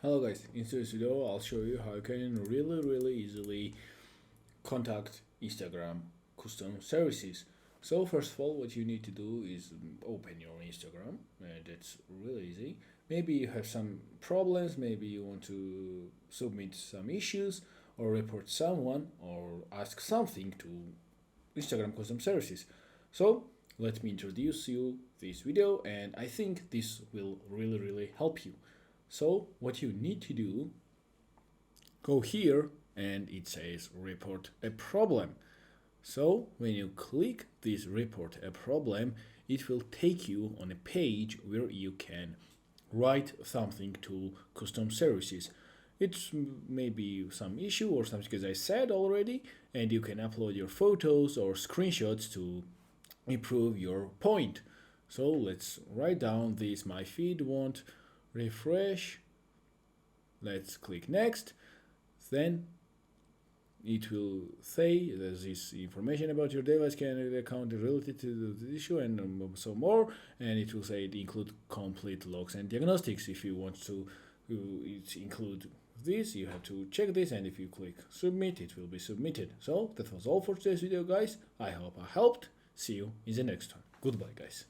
Hello guys, in today's video I'll show you how you can really easily contact Instagram custom services. So first of all, what you need to do is open your Instagram, and it's really easy. Maybe you have some problems, maybe you want to submit some issues or report someone or ask something to Instagram custom services. So let me introduce you this video, and I think this will really help you. So what you need to do, go here and it says report a problem. So when you click this report a problem, it will take you on a page where you can write something to custom services. It's maybe some issue or something, as I said already, and you can upload your photos or screenshots to improve your point. So let's write down this: my feed won't refresh. Let's click next. Then it will say there's this information about your device account related to the issue and so more, and it will say it include complete logs and diagnostics. If you want to include this, you have to check this, and if you click submit, it will be submitted. So that was all for today's video, guys. I hope I helped. See you in the next one. Goodbye, guys.